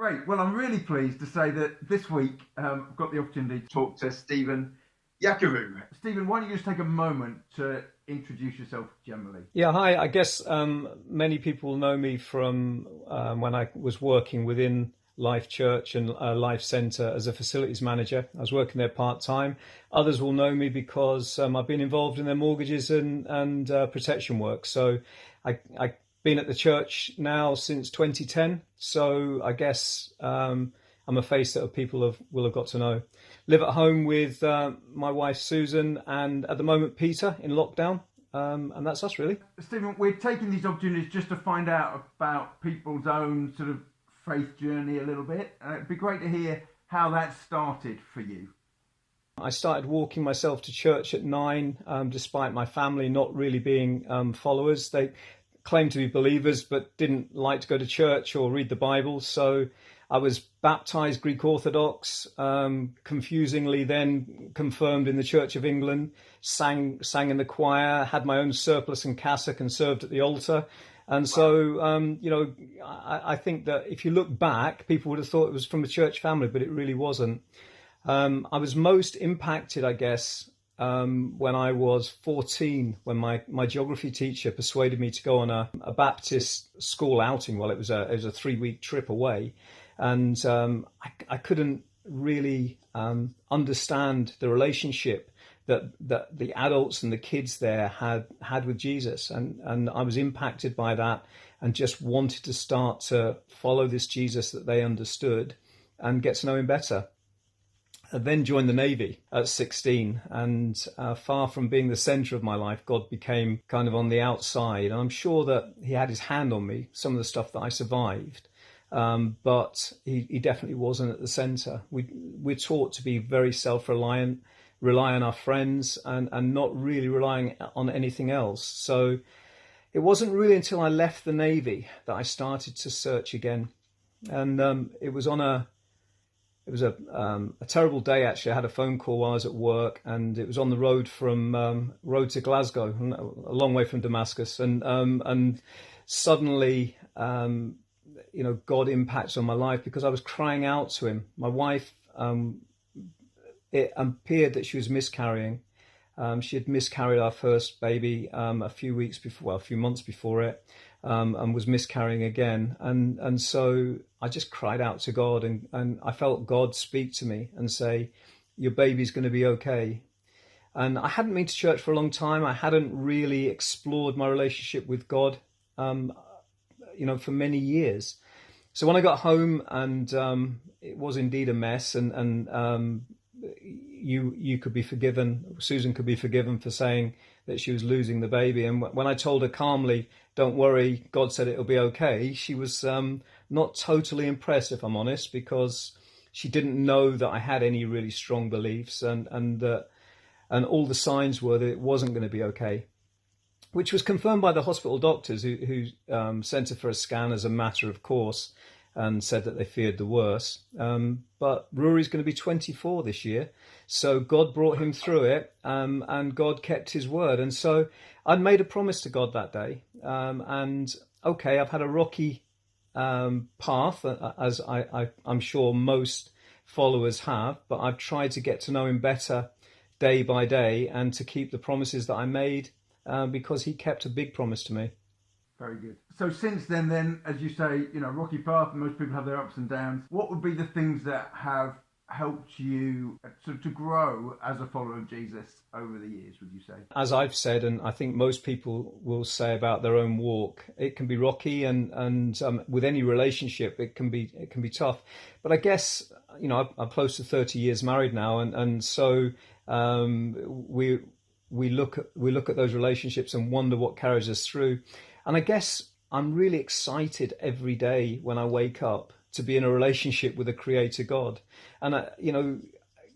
Great. Well, I'm really pleased to say that this week I've got the opportunity to talk to Stephen Iacovou. Stephen, why don't you just take a moment to introduce yourself generally? Yeah, hi. I guess many people know me from when I was working within Life Church and Life Centre as a facilities manager. I was working there part-time. Others will know me because I've been involved in their mortgages and protection work. So I've been at the church now since 2010. So I guess I'm a face that people will have got to know. Live at home with my wife Susan and at the moment Peter in lockdown. And that's us, really. Stephen, we're taking these opportunities just to find out about people's own sort of faith journey a little bit. It'd be great to hear how that started for you. I started walking myself to church at 9, despite my family not really being followers. They claimed to be believers, but didn't like to go to church or read the Bible. So I was baptised Greek Orthodox, confusingly then confirmed in the Church of England, sang in the choir, had my own surplice and cassock and served at the altar. And so, I think that if you look back, people would have thought it was from a church family, but it really wasn't. I was most impacted, I guess, when I was 14, when my geography teacher persuaded me to go on a Baptist school outing. Well, it was a 3-week trip away. And I couldn't really understand the relationship that the adults and the kids there had with Jesus. And I was impacted by that and just wanted to start to follow this Jesus that they understood and get to know him better. I then joined the Navy at 16, and far from being the centre of my life, God became kind of on the outside. And I'm sure that he had his hand on me, some of the stuff that I survived. But he definitely wasn't at the centre. We're taught to be very self-reliant, rely on our friends and not really relying on anything else. So it wasn't really until I left the Navy that I started to search again. And it was a terrible day, actually. I had a phone call while I was at work, and it was on the road to Glasgow, a long way from Damascus. And suddenly, God impacts on my life because I was crying out to him. My wife, it appeared that she was miscarrying. She had miscarried our first baby a few months before it, and was miscarrying again. And so I just cried out to God, and I felt God speak to me and say, your baby's going to be okay. And I hadn't been to church for a long time. I hadn't really explored my relationship with God, for many years. So when I got home, and it was indeed a mess, and you could be forgiven, Susan could be forgiven for saying that she was losing the baby. And when I told her calmly, don't worry, God said it'll be okay, she was not totally impressed, if I'm honest, because she didn't know that I had any really strong beliefs, and all the signs were that it wasn't going to be okay, which was confirmed by the hospital doctors who sent her for a scan as a matter of course and said that they feared the worst. But Rory's going to be 24 this year. So God brought him through it, and God kept his word. And so I'd made a promise to God that day. I've had a rocky path, as I'm sure most followers have, but I've tried to get to know him better day by day and to keep the promises that I made, because he kept a big promise to me. Very good. So since then, as you say, rocky path, and most people have their ups and downs. What would be the things that have helped you sort of to grow as a follower of Jesus over the years, would you say? As I've said, and I think most people will say about their own walk, it can be rocky, and with any relationship, it can be tough. But I guess, I'm close to 30 years married now, and so we look at those relationships and wonder what carries us through. And I guess I'm really excited every day when I wake up to be in a relationship with a creator God. And,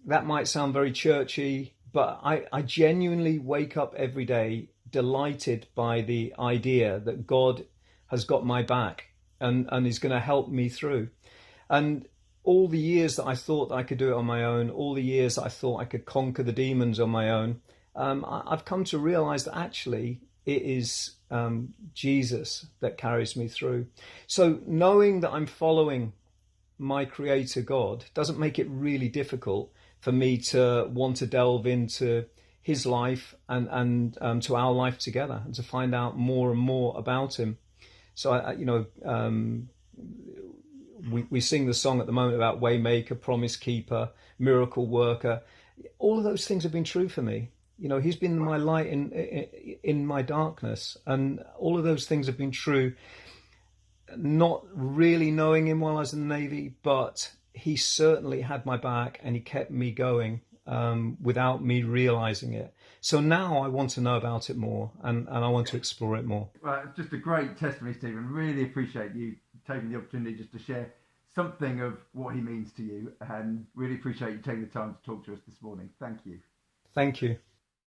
that might sound very churchy, but I genuinely wake up every day delighted by the idea that God has got my back and is going to help me through. And all the years that I thought that I could do it on my own, all the years that I thought I could conquer the demons on my own, I've come to realize that actually it is Jesus that carries me through. So knowing that I'm following my creator God doesn't make it really difficult for me to want to delve into his life and to our life together, and to find out more and more about him. So we sing the song at the moment about Waymaker, Promise Keeper, Miracle Worker. All of those things have been true for me. He's been my light in my darkness, and all of those things have been true. Not really knowing him while I was in the Navy, but he certainly had my back, and he kept me going without me realizing it. So now I want to know about it more, and I want to explore it more. Well, it's just a great testimony, Stephen. Really appreciate you taking the opportunity just to share something of what he means to you, and really appreciate you taking the time to talk to us this morning. Thank you. Thank you.